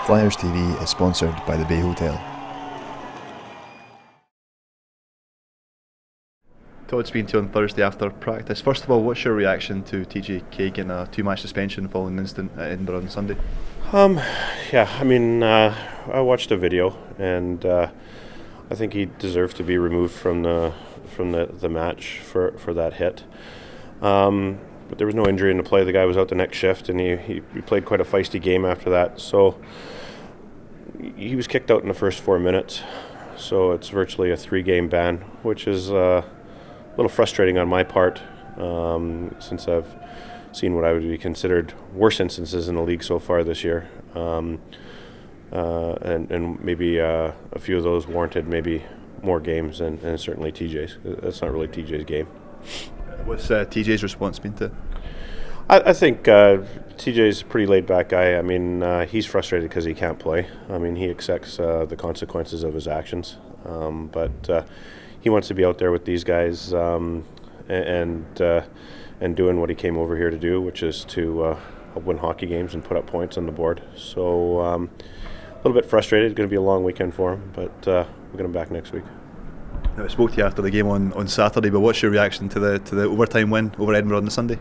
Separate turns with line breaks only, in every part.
Flyers TV is sponsored by the Bay Hotel. Todd, speaking to you on Thursday after practice. First of all, what's your reaction to TJ Cunnings getting a 2-match suspension following an incident at Edinburgh on Sunday?
I watched a video, and I think he deserves to be removed from the match for that hit. But there was no injury in the play. The guy was out the next shift, and he played quite a feisty game after that. So he was kicked out in the first 4 minutes. So it's virtually a 3-game ban, which is a little frustrating on my part, since I've seen what I would be considered worse instances in the league so far this year. And maybe a few of those warranted maybe more games, and certainly TJ's. That's not really TJ's game.
What's TJ's response been to?
I think TJ's a pretty laid-back guy. I mean, he's frustrated because he can't play. I mean, he accepts the consequences of his actions, but he wants to be out there with these guys and doing what he came over here to do, which is to help win hockey games and put up points on the board. So a little bit frustrated. It's going to be a long weekend for him, but we'll get him back next week.
Now, I spoke to you after the game on Saturday, but what's your reaction to the overtime win over Edinburgh on the Sunday?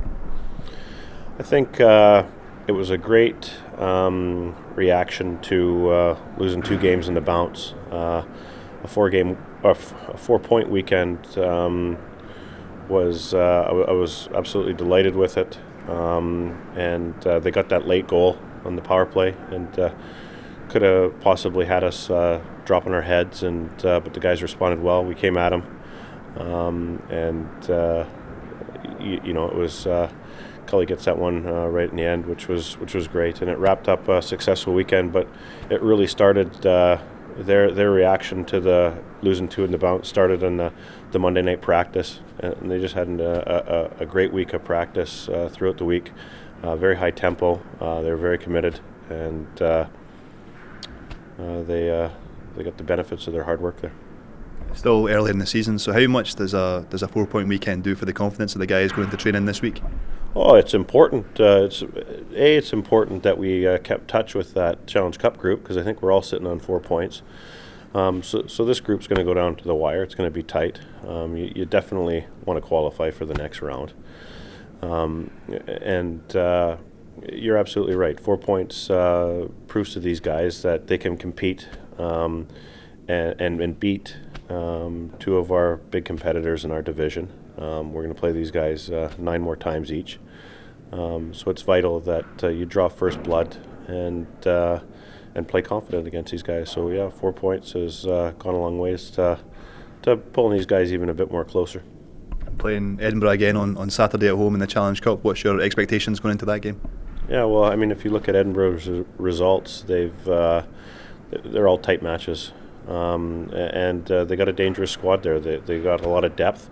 I think it was a great reaction to losing 2 games in the bounce. A 4-point weekend was I was absolutely delighted with it, and they got that late goal on the power play, and could have possibly had us dropping our heads, but the guys responded well. We came at them, it was Cully gets that one right in the end, which was great, and it wrapped up a successful weekend. But it really started their reaction to the losing 2 in the bounce started in the Monday night practice, and they just had a great week of practice throughout the week. Very high tempo. They were very committed, and they got the benefits of their hard work there.
Still early in the season, so how much does a 4-point weekend do for the confidence of the guys going into training this week?
Oh, it's important. It's important that we kept touch with that Challenge Cup group, because I think we're all sitting on 4 points. So this group's going to go down to the wire. It's going to be tight. You definitely want to qualify for the next round. You're absolutely right. 4 points proves to these guys that they can compete and beat 2 of our big competitors in our division. We're going to play these guys 9 more times each. So it's vital that you draw first blood and play confident against these guys. So yeah, 4 points has gone a long ways to pulling these guys even a bit more closer.
Playing Edinburgh again on Saturday at home in the Challenge Cup, what's your expectations going into that game?
Yeah, well, I mean, if you look at Edinburgh's results, they're all tight matches. And they got a dangerous squad there. They got a lot of depth,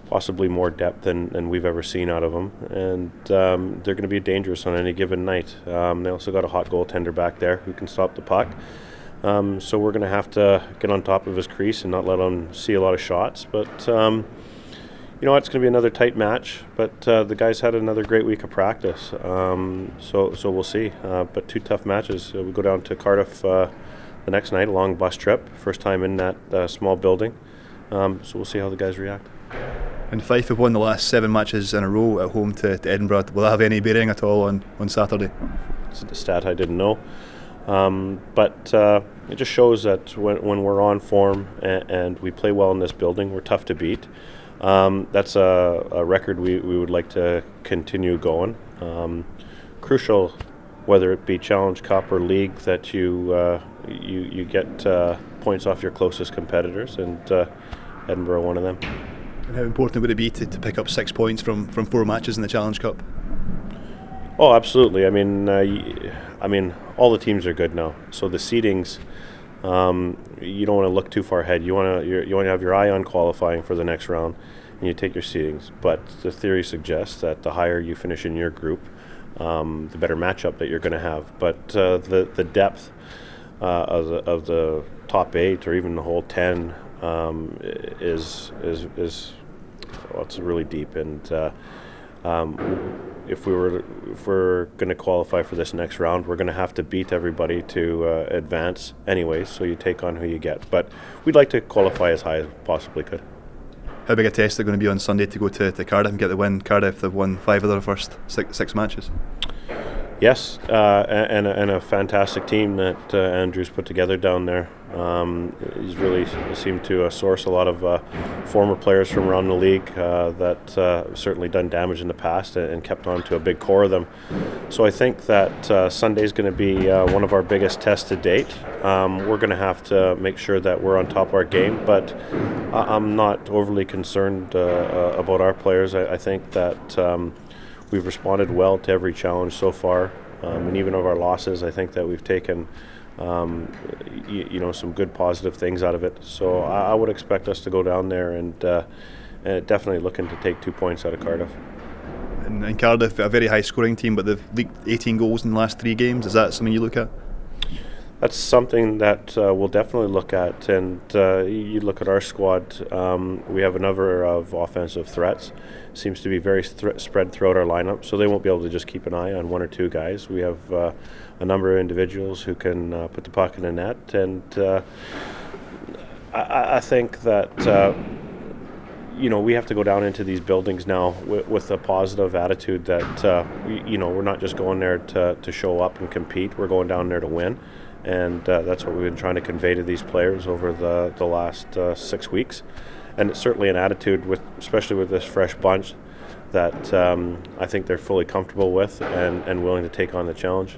possibly more depth than we've ever seen out of them, and they're going to be dangerous on any given night. They also got a hot goaltender back there who can stop the puck. So we're going to have to get on top of his crease and not let him see a lot of shots. But it's going to be another tight match. But the guys had another great week of practice. So we'll see. But 2 tough matches. We go down to Cardiff the next night, a long bus trip, first time in that small building. So we'll see how the guys react.
And Fife have won the last 7 matches in a row at home to Edinburgh. Will that have any bearing at all on Saturday?
It's a stat I didn't know. But it just shows that when we're on form and we play well in this building, we're tough to beat. That's a record we would like to continue going. Crucial, whether it be Challenge Cup or League, that you get points off your closest competitors, and Edinburgh one of them.
And how important would it be to pick up 6 points from 4 matches in the Challenge Cup?
Oh, absolutely. I mean, all the teams are good now. So the seedings, you don't want to look too far ahead. You want to have your eye on qualifying for the next round, and you take your seedings. But the theory suggests that the higher you finish in your group, the better matchup that you're going to have. But the depth of the top 8 or even the whole 10 it's really deep, and If we're going to qualify for this next round, we're going to have to beat everybody to advance anyway. So you take on who you get. But we'd like to qualify as high as possibly could.
How big a test is it going to be on Sunday to go to Cardiff and get the win? Cardiff have won 5 of their first six matches.
Yes, and a fantastic team that Andrew's put together down there. He's really seemed to source a lot of former players from around the league that certainly done damage in the past and kept on to a big core of them. So I think that Sunday's going to be one of our biggest tests to date. We're going to have to make sure that we're on top of our game, but I'm not overly concerned about our players. I think that we've responded well to every challenge so far, and even of our losses, I think that we've taken some good positive things out of it. So I would expect us to go down there and definitely looking to take 2 points out of Cardiff.
And Cardiff, a very high scoring team, but they've leaked 18 goals in the last 3 games. Is that something you look at?
That's something that we'll definitely look at, and you look at our squad, we have a number of offensive threats. Seems to be very spread throughout our lineup, so they won't be able to just keep an eye on 1 or 2 guys. We have a number of individuals who can put the puck in the net, and I think that we have to go down into these buildings now with a positive attitude that we're not just going there to show up and compete. We're going down there to win. And that's what we've been trying to convey to these players over the last 6 weeks. And it's certainly an attitude, especially with this fresh bunch, that I think they're fully comfortable with and willing to take on the challenge.